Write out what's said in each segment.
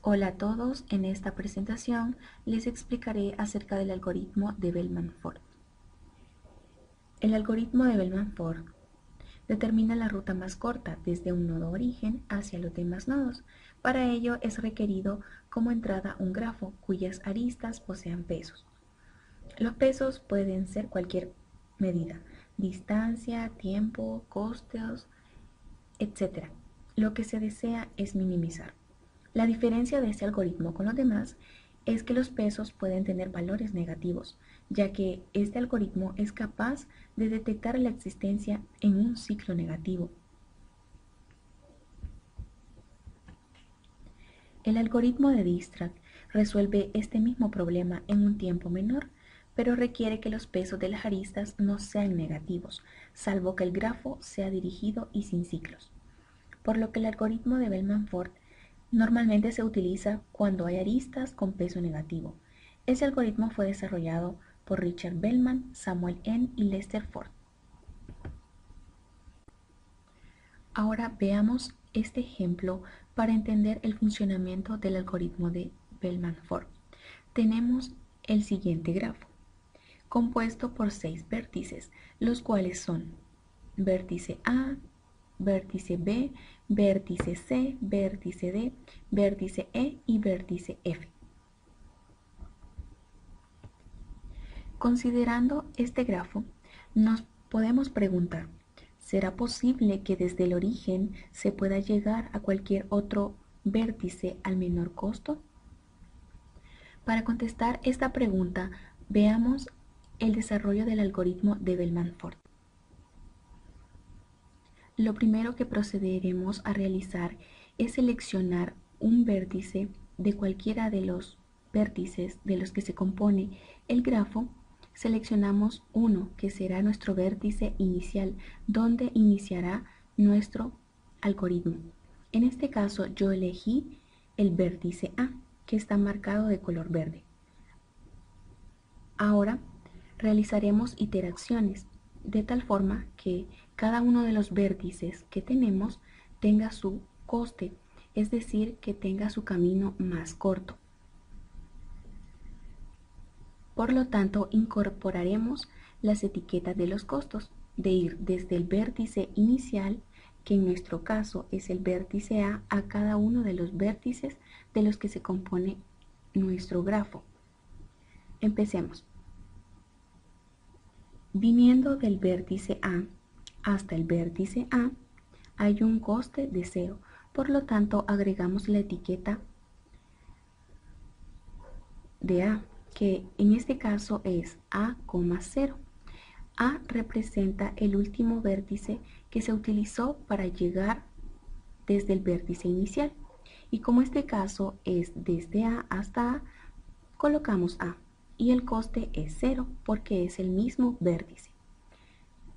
Hola a todos, en esta presentación les explicaré acerca del algoritmo de Bellman-Ford. El algoritmo de Bellman-Ford determina la ruta más corta desde un nodo origen hacia los demás nodos. Para ello es requerido como entrada un grafo cuyas aristas posean pesos. Los pesos pueden ser cualquier medida, distancia, tiempo, costos, etc. Lo que se desea es minimizar. La diferencia de este algoritmo con los demás es que los pesos pueden tener valores negativos, ya que este algoritmo es capaz de detectar la existencia en un ciclo negativo. El algoritmo de Dijkstra resuelve este mismo problema en un tiempo menor, pero requiere que los pesos de las aristas no sean negativos, salvo que el grafo sea dirigido y sin ciclos. Por lo que el algoritmo de Bellman-Ford normalmente se utiliza cuando hay aristas con peso negativo. Ese algoritmo fue desarrollado por Richard Bellman, Samuel N. y Lester Ford. Ahora veamos este ejemplo para entender el funcionamiento del algoritmo de Bellman-Ford. Tenemos el siguiente grafo, compuesto por 6 vértices, los cuales son vértice A, vértice B, vértice C, vértice D, vértice E y vértice F. Considerando este grafo, nos podemos preguntar, ¿será posible que desde el origen se pueda llegar a cualquier otro vértice al menor costo? Para contestar esta pregunta, veamos el desarrollo del algoritmo de Bellman-Ford. Lo primero que procederemos a realizar es seleccionar un vértice de cualquiera de los vértices de los que se compone el grafo. Seleccionamos uno que será nuestro vértice inicial, donde iniciará nuestro algoritmo. En este caso yo elegí el vértice A, que está marcado de color verde. Ahora realizaremos iteraciones de tal forma que cada uno de los vértices que tenemos tenga su coste, es decir, que tenga su camino más corto. Por lo tanto, incorporaremos las etiquetas de los costos, de ir desde el vértice inicial, que en nuestro caso es el vértice a cada uno de los vértices de los que se compone nuestro grafo. Empecemos. Viniendo del vértice A hasta el vértice A, hay un coste de 0, por lo tanto agregamos la etiqueta de A, que en este caso es A,0. A representa el último vértice que se utilizó para llegar desde el vértice inicial, y como este caso es desde A hasta A, colocamos A, y el coste es 0 porque es el mismo vértice.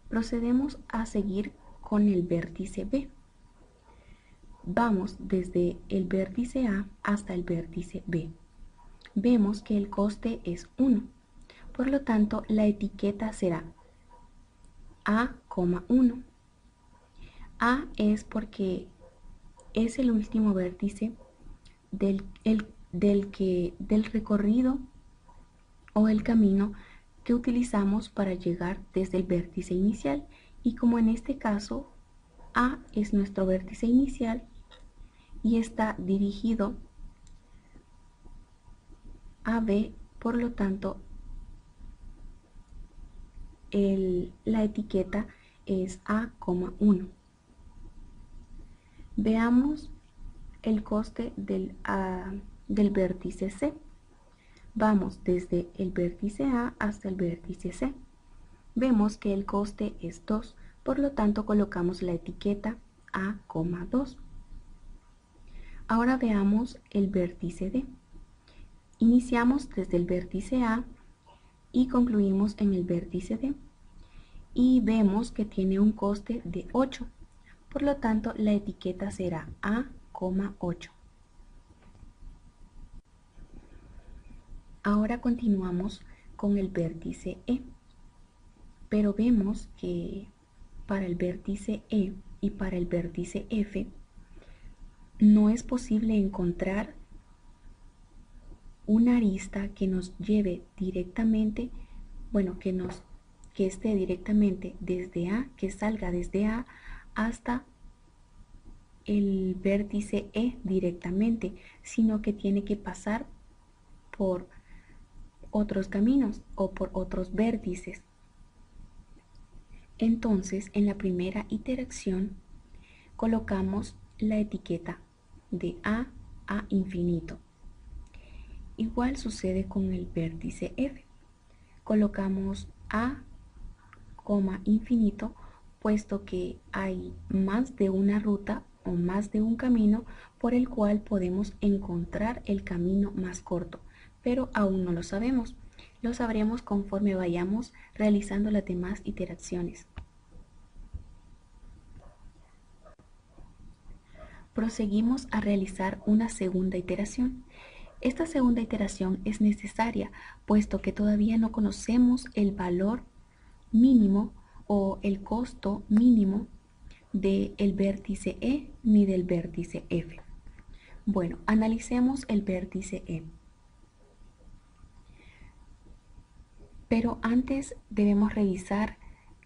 Procedemos a seguir con el vértice B. Vamos desde el vértice A hasta el vértice B. Vemos que el coste es 1, por lo tanto la etiqueta será A,1. A es porque es el último vértice del recorrido o el camino que utilizamos para llegar desde el vértice inicial, y como en este caso A es nuestro vértice inicial y está dirigido a B, por lo tanto la etiqueta es A,1. Veamos el coste del vértice C. Vamos desde el vértice A hasta el vértice C. Vemos que el coste es 2, por lo tanto colocamos la etiqueta A,2. Ahora veamos el vértice D. Iniciamos desde el vértice A y concluimos en el vértice D. Y vemos que tiene un coste de 8. Por lo tanto, la etiqueta será A,8. Ahora continuamos con el vértice E, pero vemos que para el vértice E y para el vértice F no es posible encontrar una arista que nos lleve directamente, bueno, que esté directamente desde A, que salga desde A hasta el vértice E directamente, sino que tiene que pasar por otros caminos o por otros vértices. Entonces, en la primera iteración, colocamos la etiqueta de A infinito. Igual sucede con el vértice F. Colocamos A, infinito, puesto que hay más de una ruta o más de un camino por el cual podemos encontrar el camino más corto, pero aún no lo sabemos. Lo sabremos conforme vayamos realizando las demás iteraciones. Proseguimos a realizar una segunda iteración. Esta segunda iteración es necesaria, puesto que todavía no conocemos el valor mínimo o el costo mínimo del vértice E ni del vértice F. Bueno, analicemos el vértice E. Pero antes debemos revisar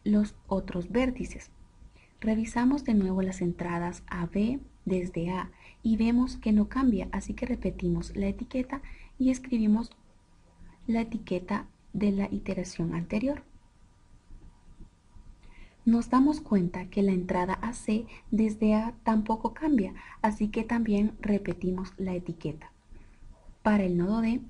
los otros vértices. Revisamos de nuevo las entradas AB desde A y vemos que no cambia, así que repetimos la etiqueta y escribimos la etiqueta de la iteración anterior. Nos damos cuenta que la entrada AC desde A tampoco cambia, así que también repetimos la etiqueta. Para el nodo D,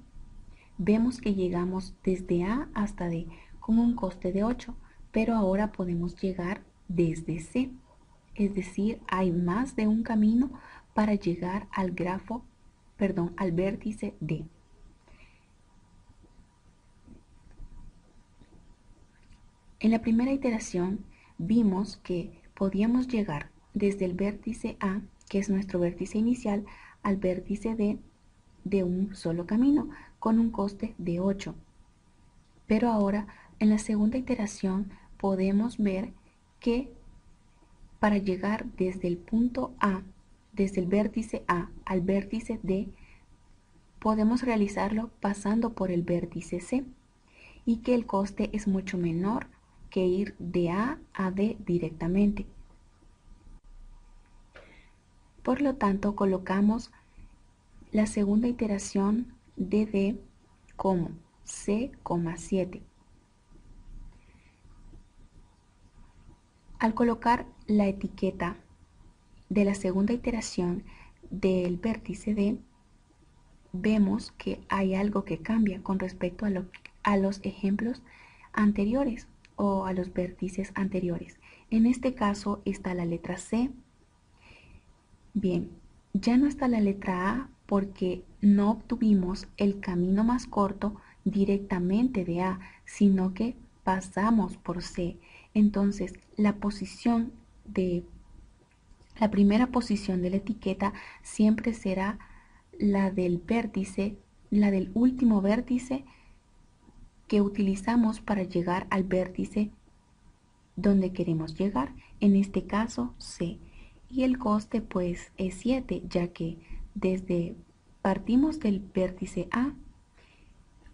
vemos que llegamos desde A hasta D con un coste de 8, pero ahora podemos llegar desde C. Es decir, hay más de un camino para llegar al al vértice D. En la primera iteración vimos que podíamos llegar desde el vértice A, que es nuestro vértice inicial, al vértice D de un solo camino, con un coste de 8. Pero ahora, en la segunda iteración, podemos ver que para llegar desde el punto A, desde el vértice A al vértice D, podemos realizarlo pasando por el vértice C y que el coste es mucho menor que ir de A a D directamente. Por lo tanto, colocamos la segunda iteración de D como C,7. Al colocar la etiqueta de la segunda iteración del vértice D, vemos que hay algo que cambia con respecto a los ejemplos anteriores o a los vértices anteriores. En este caso está la letra C. Bien, ya no está la letra A porque no obtuvimos el camino más corto directamente de A, sino que pasamos por C. Entonces, la primera posición de la etiqueta siempre será la del vértice, la del último vértice que utilizamos para llegar al vértice donde queremos llegar, en este caso C. Y el coste pues es 7, ya que partimos del vértice A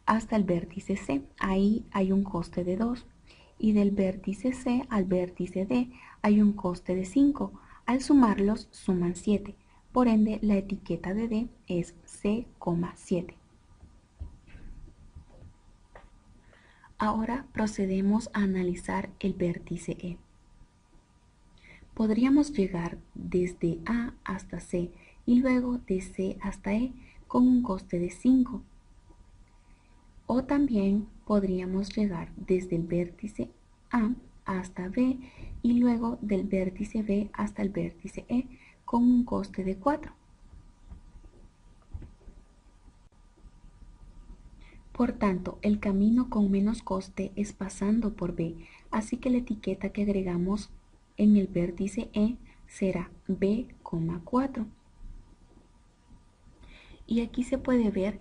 hasta el vértice C, ahí hay un coste de 2. Y del vértice C al vértice D hay un coste de 5. Al sumarlos suman 7. Por ende, la etiqueta de D es C,7. Ahora procedemos a analizar el vértice E. Podríamos llegar desde A hasta C y luego de C hasta E con un coste de 5. O también podríamos llegar desde el vértice A hasta B y luego del vértice B hasta el vértice E con un coste de 4. Por tanto, el camino con menos coste es pasando por B, así que la etiqueta que agregamos en el vértice E será B,4. Y aquí se puede ver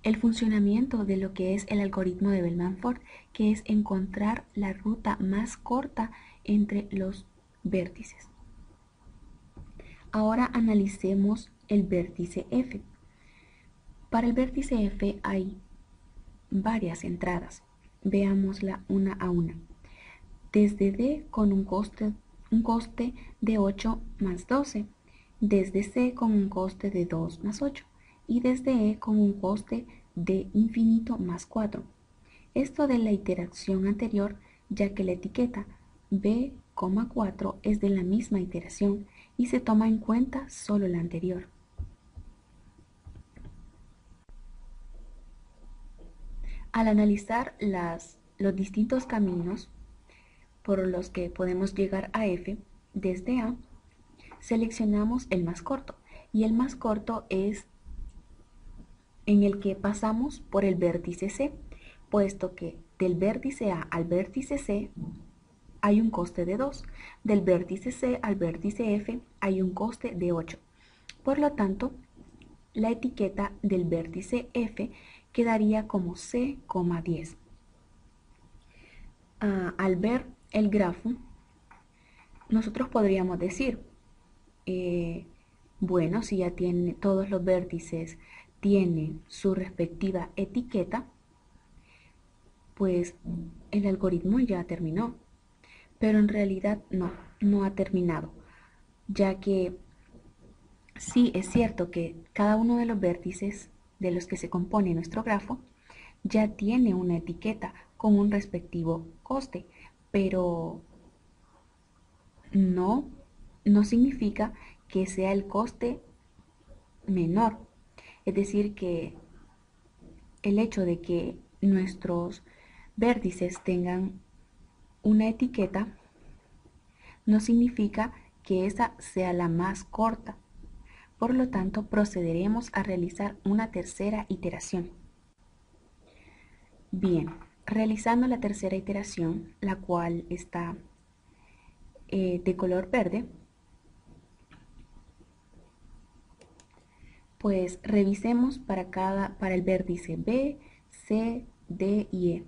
el funcionamiento de lo que es el algoritmo de Bellman-Ford, que es encontrar la ruta más corta entre los vértices. Ahora analicemos el vértice F. Para el vértice F hay varias entradas. Veámosla una a una. Desde D con un coste de 8 más 12. Desde C con un coste de 2 más 8. Y desde E con un coste de infinito más 4. Esto de la iteración anterior, ya que la etiqueta B,4 es de la misma iteración y se toma en cuenta solo la anterior. Al analizar los distintos caminos por los que podemos llegar a F, desde A, seleccionamos el más corto, y el más corto es en el que pasamos por el vértice C, puesto que del vértice A al vértice C hay un coste de 2, del vértice C al vértice F hay un coste de 8. Por lo tanto, la etiqueta del vértice F quedaría como C,10. Al ver el grafo, nosotros podríamos decir, bueno, si ya tiene todos los vértices tienen su respectiva etiqueta, pues el algoritmo ya terminó. Pero en realidad no ha terminado, ya que sí es cierto que cada uno de los vértices de los que se compone nuestro grafo ya tiene una etiqueta con un respectivo coste, pero no significa que sea el coste menor. Es decir, que el hecho de que nuestros vértices tengan una etiqueta no significa que esa sea la más corta. Por lo tanto, procederemos a realizar una tercera iteración. Bien, realizando la tercera iteración, la cual está de color verde, pues revisemos para el vértice B, C, D y E.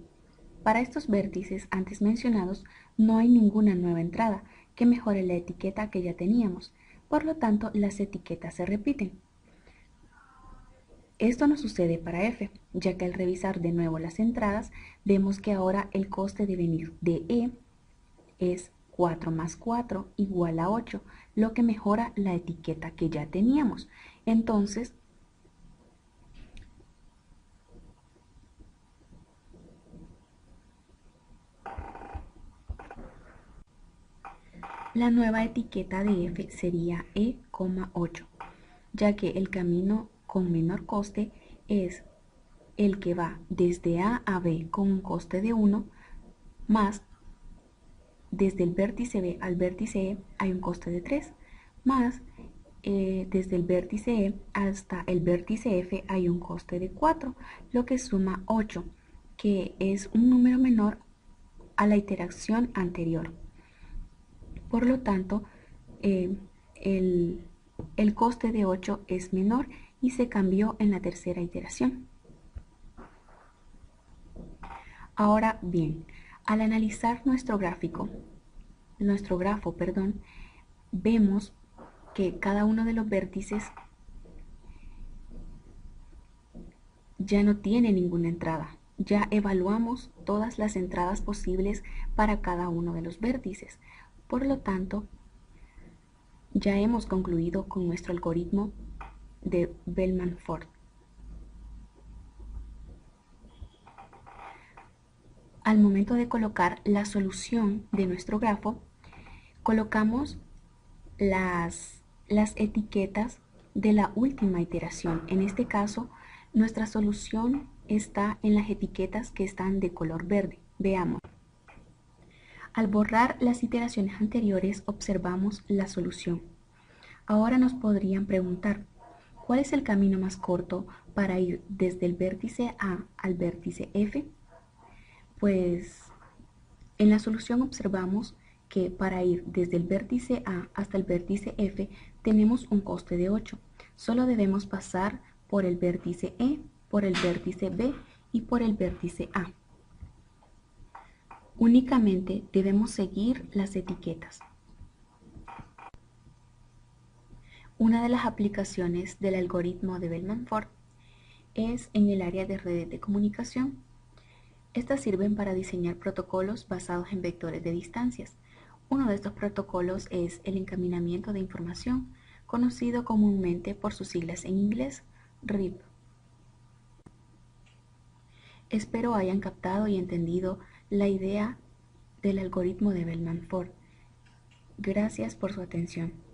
Para estos vértices antes mencionados no hay ninguna nueva entrada que mejore la etiqueta que ya teníamos, por lo tanto las etiquetas se repiten. Esto no sucede para F, ya que al revisar de nuevo las entradas vemos que ahora el coste de venir de E es 4 más 4 igual a 8, lo que mejora la etiqueta que ya teníamos. Entonces, la nueva etiqueta de F sería E,8, ya que el camino con menor coste es el que va desde A a B con un coste de 1, más desde el vértice B al vértice E hay un coste de 3, más desde el vértice E hasta el vértice F hay un coste de 4, lo que suma 8, que es un número menor a la iteración anterior. Por lo tanto, el coste de 8 es menor y se cambió en la tercera iteración. Ahora bien, al analizar nuestro grafo, vemos que cada uno de los vértices ya no tiene ninguna entrada. Ya evaluamos todas las entradas posibles para cada uno de los vértices. Por lo tanto, ya hemos concluido con nuestro algoritmo de Bellman-Ford. Al momento de colocar la solución de nuestro grafo, colocamos las etiquetas de la última iteración. En este caso, nuestra solución está en las etiquetas que están de color verde. Veamos. Al borrar las iteraciones anteriores, observamos la solución. Ahora nos podrían preguntar, ¿cuál es el camino más corto para ir desde el vértice A al vértice F? Pues en la solución observamos que para ir desde el vértice A hasta el vértice F tenemos un coste de 8. Solo debemos pasar por el vértice E, por el vértice B y por el vértice A. Únicamente debemos seguir las etiquetas. Una de las aplicaciones del algoritmo de Bellman-Ford es en el área de redes de comunicación. Estas sirven para diseñar protocolos basados en vectores de distancias. Uno de estos protocolos es el encaminamiento de información, conocido comúnmente por sus siglas en inglés, RIP. Espero hayan captado y entendido la idea del algoritmo de Bellman-Ford. Gracias por su atención.